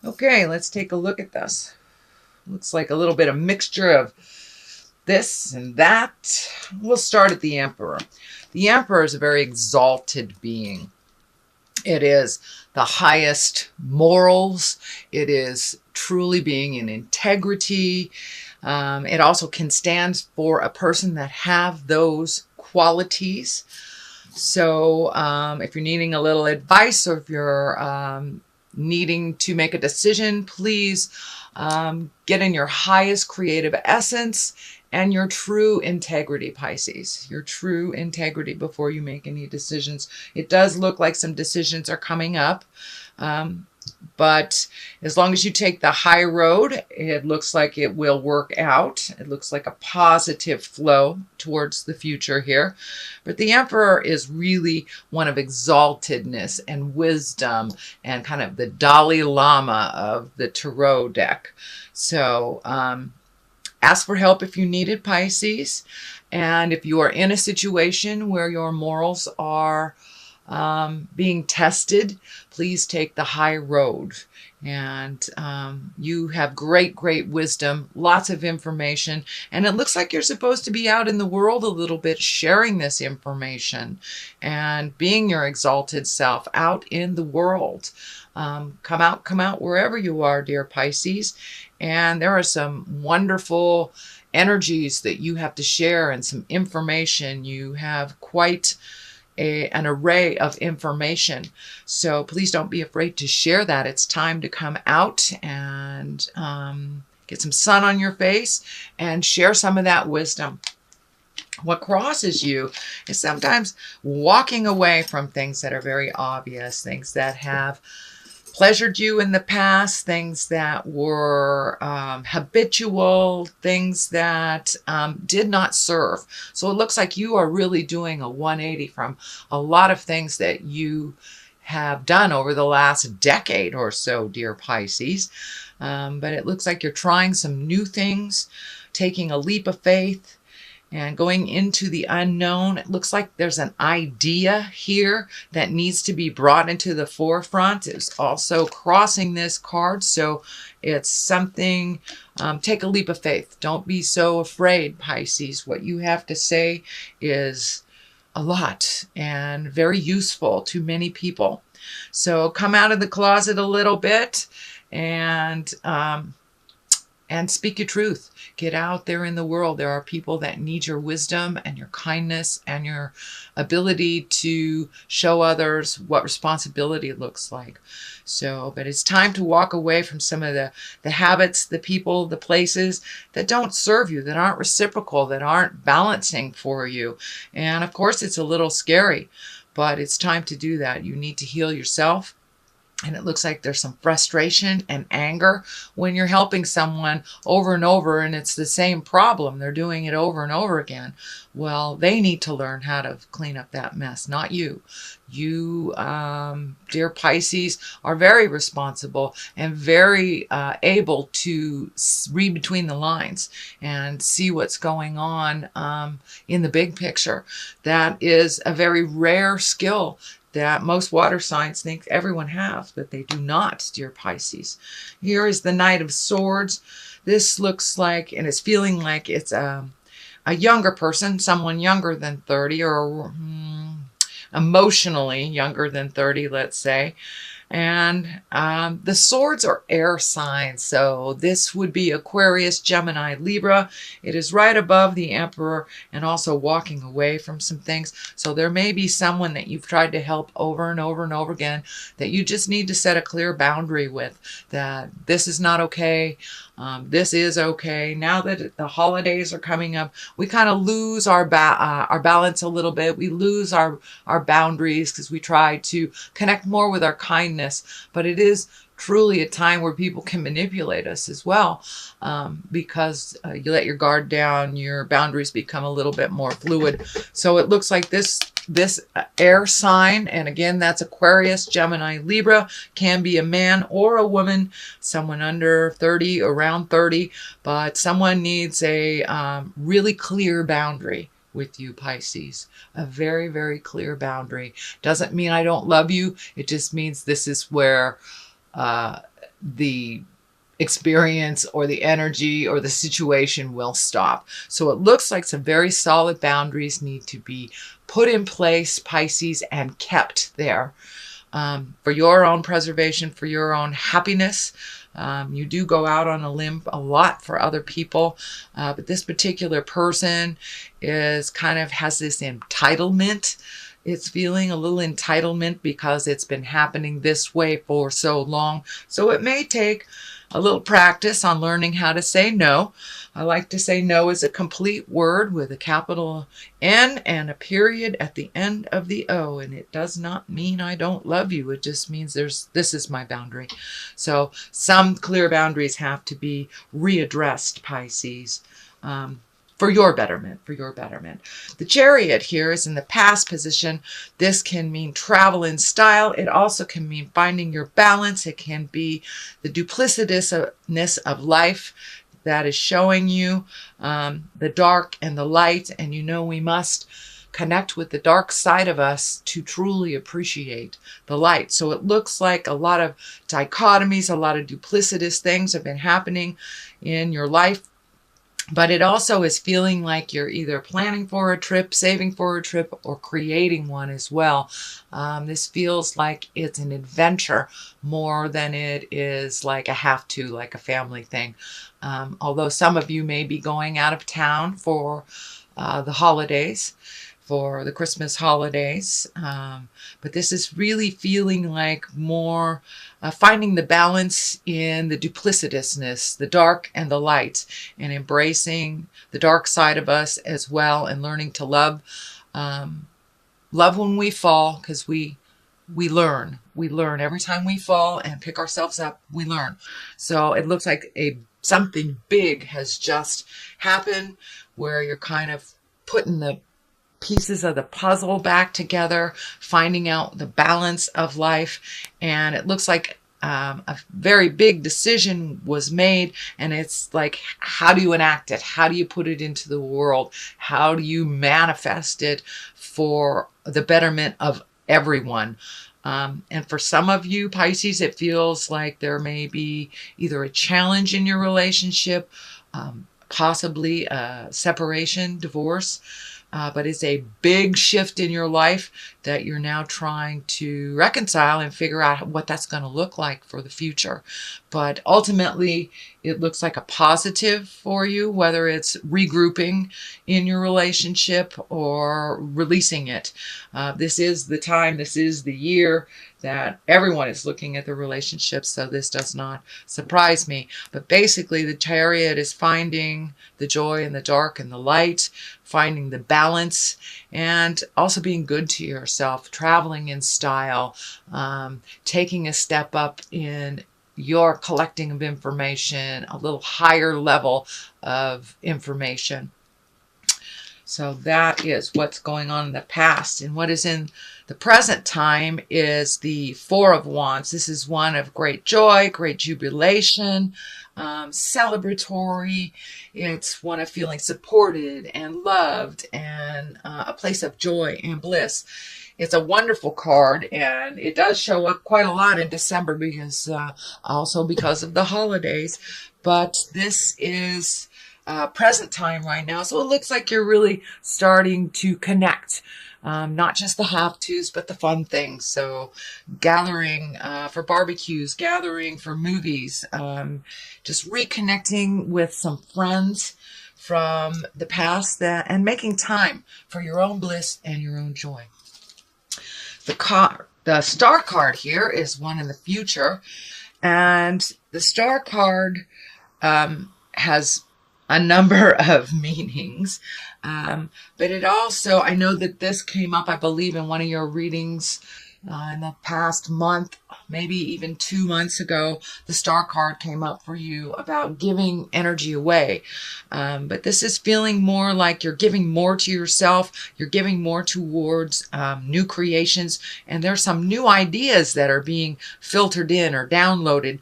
Okay, let's take a look at this. Looks like a little bit of mixture of this and that. We'll start at the Emperor. The Emperor is a very exalted being. It is the highest morals. It is truly being in integrity. It also can stand for a person that have those qualities. So if you're needing a little advice, or if you're needing to make a decision, please get in your highest creative essence and your true integrity, Pisces. Your true integrity before you make any decisions. It does look like some decisions are coming up. But as long as you take the high road, it looks like it will work out. It looks like a positive flow towards the future here. But the Emperor is really one of exaltedness and wisdom and kind of the Dalai Lama of the Tarot deck. So ask for help if you need it, Pisces. And if you are in a situation where your morals are being tested, please take the high road. And you have great wisdom, lots of information, and it looks like you're supposed to be out in the world a little bit, sharing this information and being your exalted self out in the world. Come out wherever you are, dear Pisces. And there are some wonderful energies that you have to share and some information. You have quite an array of information. So please don't be afraid to share that. It's time to come out and get some sun on your face and share some of that wisdom. What crosses you is sometimes walking away from things that are very obvious, things that have pleasured you in the past, things that were habitual, things that did not serve. So it looks like you are really doing a 180 from a lot of things that you have done over the last decade or so, dear Pisces. But it looks like you're trying some new things, taking a leap of faith, and going into the unknown. It looks like there's an idea here that needs to be brought into the forefront. It's also crossing this card. So it's something, take a leap of faith. Don't be so afraid, Pisces. What you have to say is a lot and very useful to many people. So come out of the closet a little bit and speak your truth. Get out there in the world. There are people that need your wisdom and your kindness and your ability to show others what responsibility looks like. So, but it's time to walk away from some of the habits, the people, the places that don't serve you, that aren't reciprocal, that aren't balancing for you. And of course, it's a little scary, but it's time to do that. You need to heal yourself. And it looks like there's some frustration and anger when you're helping someone over and over and it's the same problem. They're doing it over and over again. Well, they need to learn how to clean up that mess, not you. You, dear Pisces, are very responsible and very able to read between the lines and see what's going on in the big picture. That is a very rare skill that most water signs think everyone has, but they do not, dear Pisces. Here is the Knight of Swords. This looks like, and it's feeling like it's a younger person, someone younger than 30, or emotionally younger than 30, let's say. And the swords are air signs, so this would be Aquarius, Gemini, Libra. It is right above the Emperor and also walking away from some things. So there may be someone that you've tried to help over and over and over again that you just need to set a clear boundary with, that this is not okay. This is okay. Now that the holidays are coming up, we kind of lose our balance a little bit. We lose our boundaries because we try to connect more with our kindness. But it is truly a time where people can manipulate us as well, because you let your guard down, your boundaries become a little bit more fluid. So it looks like this air sign, and again, that's Aquarius, Gemini, Libra, can be a man or a woman, someone under 30, around 30, but someone needs a really clear boundary with you, Pisces. A very, very clear boundary. Doesn't mean I don't love you. It just means this is where the experience or the energy or the situation will stop. So it looks like some very solid boundaries need to be put in place, Pisces, and kept there for your own preservation, for your own happiness. You do go out on a limb a lot for other people, but this particular person is kind of has this entitlement. It's feeling a little entitlement because it's been happening this way for so long. So it may take a little practice on learning how to say no. I like to say no is a complete word with a capital N and a period at the end of the O. And it does not mean I don't love you. It just means this is my boundary. So some clear boundaries have to be readdressed, Pisces. For your betterment, for your betterment. The Chariot here is in the past position. This can mean travel in style. It also can mean finding your balance. It can be the duplicitousness of life that is showing you the dark and the light. And you know we must connect with the dark side of us to truly appreciate the light. So it looks like a lot of dichotomies, a lot of duplicitous things have been happening in your life. But it also is feeling like you're either planning for a trip, saving for a trip, or creating one as well. This feels like it's an adventure more than it is like a have to, like a family thing. Although some of you may be going out of town for the holidays, for the Christmas holidays. But this is really feeling like more finding the balance in the duplicitousness, the dark and the light, and embracing the dark side of us as well, and learning to love. Love when we fall, because we learn. We learn every time we fall and pick ourselves up. We learn. So it looks like something big has just happened, where you're kind of putting the pieces of the puzzle back together, finding out the balance of life. And it looks like a very big decision was made, and it's like, how do you enact it? How do you put it into the world? How do you manifest it for the betterment of everyone? And for some of you, Pisces, it feels like there may be either a challenge in your relationship, possibly a separation, divorce, but it's a big shift in your life that you're now trying to reconcile and figure out what that's going to look like for the future. But ultimately, it looks like a positive for you, whether it's regrouping in your relationship or releasing it. This is the time, this is the year that everyone is looking at the relationships, so this does not surprise me. But basically, the Chariot is finding the joy in the dark and the light, finding the balance, and also being good to yourself, traveling in style, taking a step up in your collecting of information, a little higher level of information. So that is what's going on in the past. And what is in the present time is the Four of Wands. This is one of great joy, great jubilation, celebratory. It's one of feeling supported and loved, and a place of joy and bliss. It's a wonderful card, and it does show up quite a lot in December because also because of the holidays. But this is present time right now, so it looks like you're really starting to connect. Not just the have-tos, but the fun things. So gathering for barbecues, gathering for movies, just reconnecting with some friends from the past, and making time for your own bliss and your own joy. The star card here is one in the future, and the star card has a number of meanings. But it also, I know that this came up, I believe, in one of your readings in the past month, maybe even 2 months ago. The star card came up for you about giving energy away. But this is feeling more like you're giving more to yourself. You're giving more towards new creations. And there's some new ideas that are being filtered in or downloaded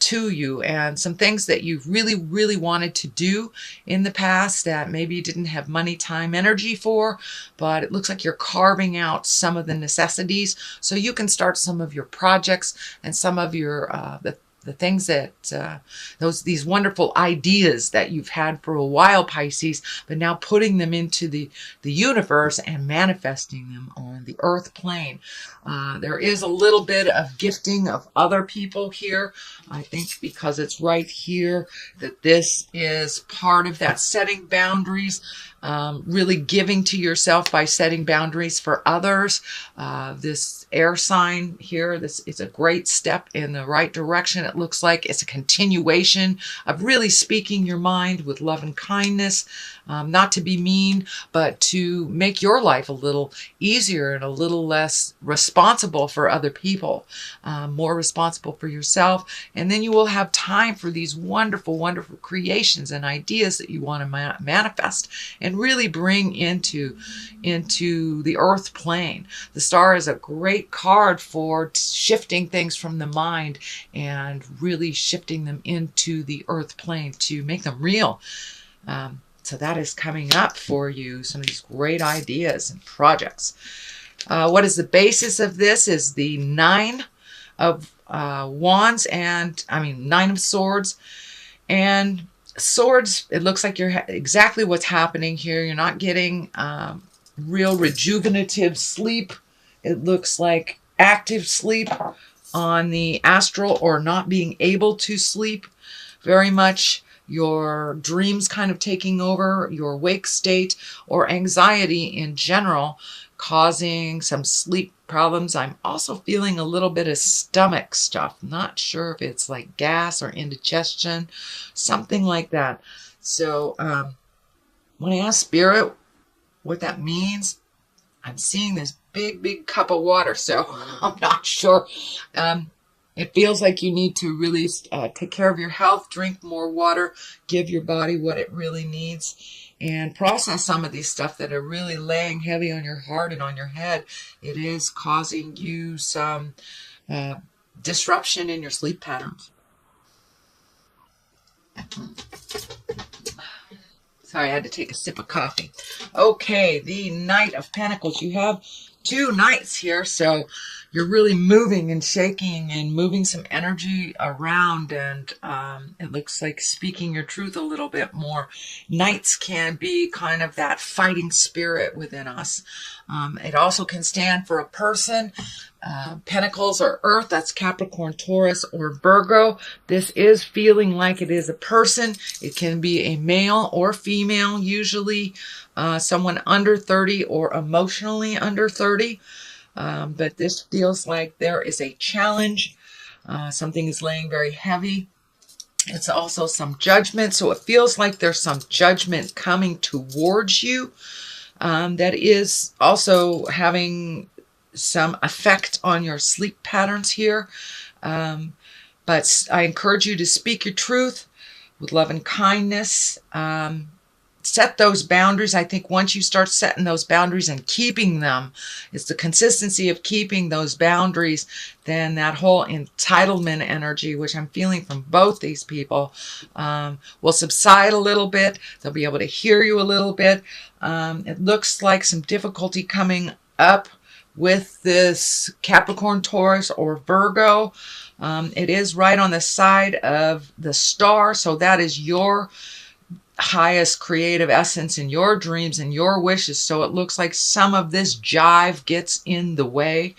to you, and some things that you've really, really wanted to do in the past that maybe you didn't have money, time, energy for, but it looks like you're carving out some of the necessities so you can start some of your projects and some of your the things that these wonderful ideas that you've had for a while, Pisces, but now putting them into the universe and manifesting them on the earth plane. There is a little bit of gifting of other people here. I think because it's right here that this is part of that setting boundaries, really giving to yourself by setting boundaries for others. This air sign here, this is a great step in the right direction. It looks like it's a continuation of really speaking your mind with love and kindness, not to be mean, but to make your life a little easier and a little less responsible for other people, more responsible for yourself. And then you will have time for these wonderful, wonderful creations and ideas that you want to manifest and really bring into the earth plane. The star is a great card for shifting things from the mind and really shifting them into the earth plane to make them real. So that is coming up for you, some of these great ideas and projects. What is the basis of this is the Nine of Wands and, Nine of Swords. And Swords, it looks like you're exactly what's happening here. You're not getting real rejuvenative sleep. It looks like active sleep on the astral, or not being able to sleep very much. Your dreams kind of taking over your wake state, or anxiety in general, causing some sleep problems. I'm also feeling a little bit of stomach stuff. Not sure if it's like gas or indigestion, something like that. So when I ask Spirit what that means, I'm seeing this big cup of water. So I'm not sure. It feels like you need to really take care of your health, drink more water, give your body what it really needs, and process some of these stuff that are really laying heavy on your heart and on your head. It is causing you some disruption in your sleep patterns. Sorry, I had to take a sip of coffee. Okay, the Knight of Pentacles. You have two knights here, so you're really moving and shaking and moving some energy around, and it looks like speaking your truth a little bit more. Knights can be kind of that fighting spirit within us. It also can stand for a person. Pentacles are earth, that's Capricorn, Taurus, or Virgo. This is feeling like it is a person. It can be a male or female, usually someone under 30 or emotionally under 30. But this feels like there is a challenge. Something is laying very heavy. It's also some judgment. So it feels like there's some judgment coming towards you that is also having some effect on your sleep patterns here. But I encourage you to speak your truth with love and kindness. Set those boundaries. I think once you start setting those boundaries and keeping them, it's the consistency of keeping those boundaries, then that whole entitlement energy, which I'm feeling from both these people, will subside a little bit. They'll be able to hear you a little bit. It looks like some difficulty coming up with this Capricorn, Taurus, or Virgo. It is right on the side of the star, so that is your highest creative essence in your dreams and your wishes. So it looks like some of this jive gets in the way.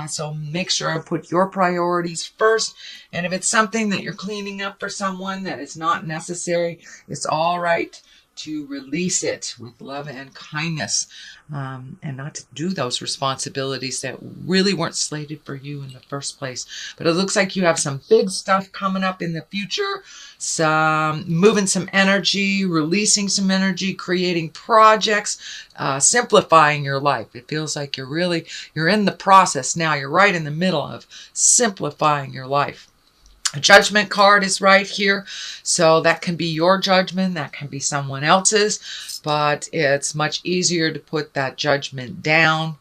So make sure I put your priorities first. And if it's something that you're cleaning up for someone that is not necessary, it's all right to release it with love and kindness, and not to do those responsibilities that really weren't slated for you in the first place. But it looks like you have some big stuff coming up in the future, some moving some energy, releasing some energy, creating projects, simplifying your life. It feels like you're in the process now. You're right in the middle of simplifying your life. A judgment card is right here, so that can be your judgment, that can be someone else's, but it's much easier to put that judgment down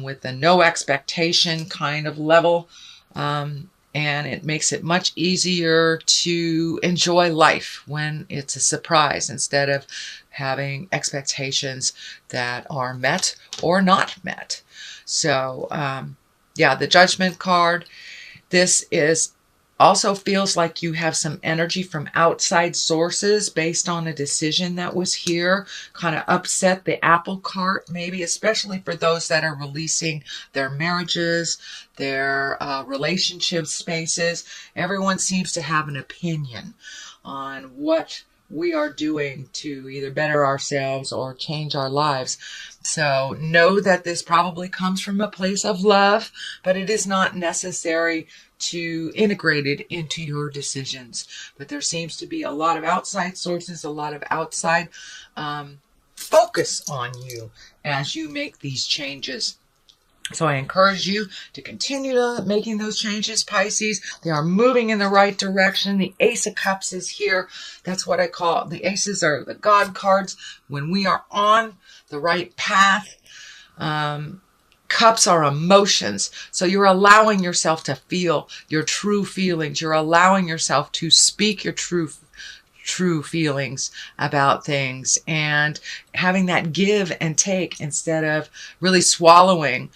with a no expectation kind of level, and it makes it much easier to enjoy life when it's a surprise instead of having expectations that are met or not met. So yeah, the judgment card, this is Also feels like you have some energy from outside sources based on a decision that was here, kind of upset the apple cart, maybe, especially for those that are releasing their marriages, their relationship spaces. Everyone seems to have an opinion on what we are doing to either better ourselves or change our lives. So know that this probably comes from a place of love, but it is not necessary to integrate it into your decisions. But there seems to be a lot of outside sources, a lot of outside focus on you as you make these changes. So I encourage you to continue making those changes, Pisces. They are moving in the right direction. The Ace of Cups is here. That's what I call the aces are the God cards. When we are on the right path, cups are emotions. So you're allowing yourself to feel your true feelings. You're allowing yourself to speak your true feelings about things and having that give and take instead of really swallowing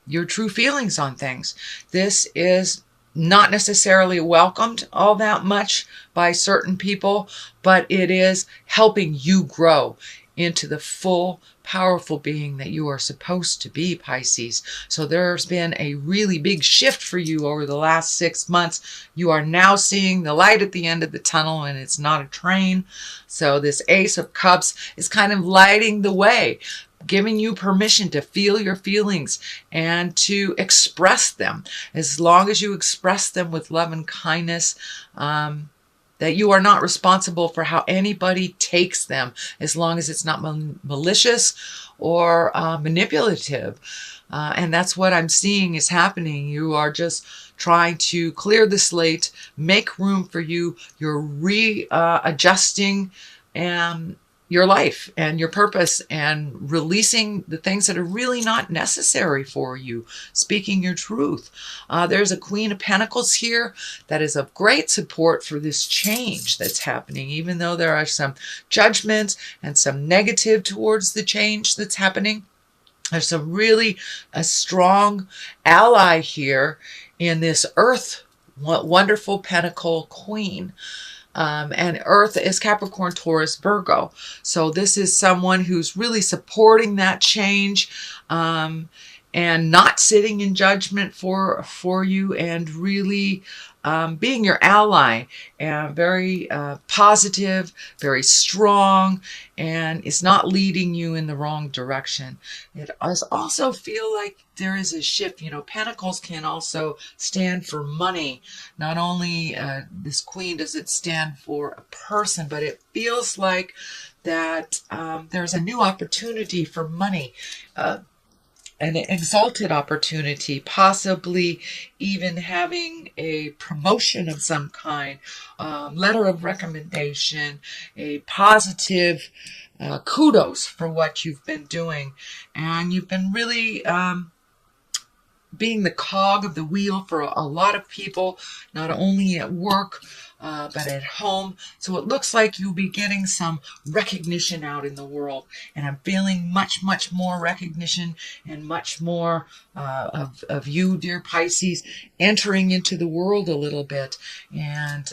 your true feelings on things. This is not necessarily welcomed all that much by certain people, but it is helping you grow into the full, powerful being that you are supposed to be, Pisces. So there's been a really big shift for you over the last 6 months. You are now seeing the light at the end of the tunnel, and it's not a train. So this Ace of Cups is kind of lighting the way, giving you permission to feel your feelings and to express them. As long as you express them with love and kindness, that you are not responsible for how anybody takes them, as long as it's not malicious or manipulative. And that's what I'm seeing is happening. You are just trying to clear the slate, make room for you. You're readjusting your life and your purpose and releasing the things that are really not necessary for you, speaking your truth. There's a Queen of Pentacles here that is of great support for this change that's happening, even though there are some judgments and some negative towards the change that's happening. There's a strong ally here in this Earth, wonderful Pentacle Queen. And Earth is Capricorn, Taurus, Virgo. So this is someone who's really supporting that change and not sitting in judgment for you, and really being your ally, and very positive, very strong, and is not leading you in the wrong direction. It does also feel like there is a shift. You know, Pentacles can also stand for money. Not only this Queen does it stand for a person, but it feels like that there's a new opportunity for money. An exalted opportunity, possibly even having a promotion of some kind, letter of recommendation, a positive kudos for what you've been doing. And you've been really being the cog of the wheel for a lot of people, not only at work, but at home. So it looks like you'll be getting some recognition out in the world. And I'm feeling much, much more recognition and much more of you, dear Pisces, entering into the world a little bit and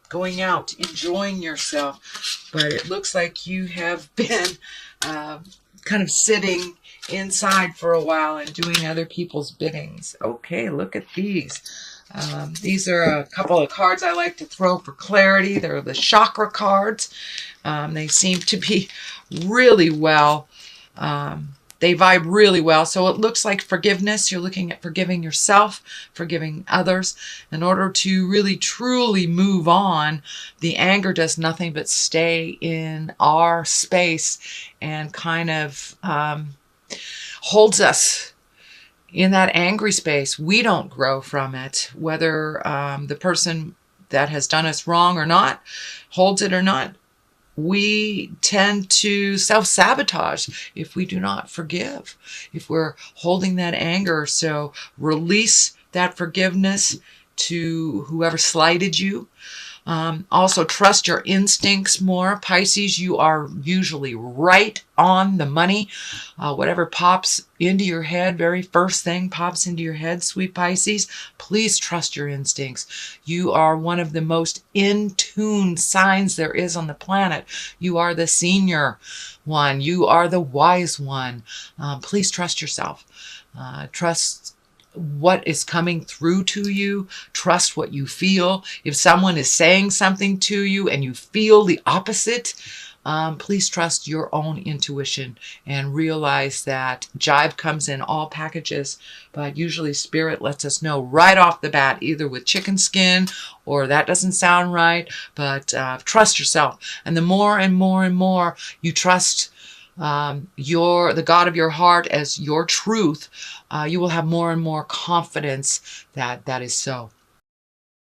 going out, enjoying yourself. But it looks like you have been kind of sitting inside for a while and doing other people's biddings. Okay, look at these. These are a couple of cards I like to throw for clarity. They're the chakra cards. They seem to be really well, they vibe really well. So it looks like forgiveness. You're looking at forgiving yourself, forgiving others. In order to really truly move on, the anger does nothing but stay in our space and kind of holds us in that angry space. We don't grow from it, whether the person that has done us wrong or not, holds it or not. We tend to self-sabotage if we do not forgive, if we're holding that anger. So release that forgiveness to whoever slighted you. Also, trust your instincts more. Pisces, you are usually right on the money. Whatever pops into your head, very first thing pops into your head, sweet Pisces, please trust your instincts. You are one of the most in tune signs there is on the planet. You are the senior one. You are the wise one. Please trust yourself. Trust what is coming through to you. Trust what you feel. If someone is saying something to you and you feel the opposite, please trust your own intuition and realize that jive comes in all packages, but usually spirit lets us know right off the bat, either with chicken skin or that doesn't sound right, but trust yourself. And the more and more and more you trust the God of your heart as your truth, you will have more and more confidence that that is so.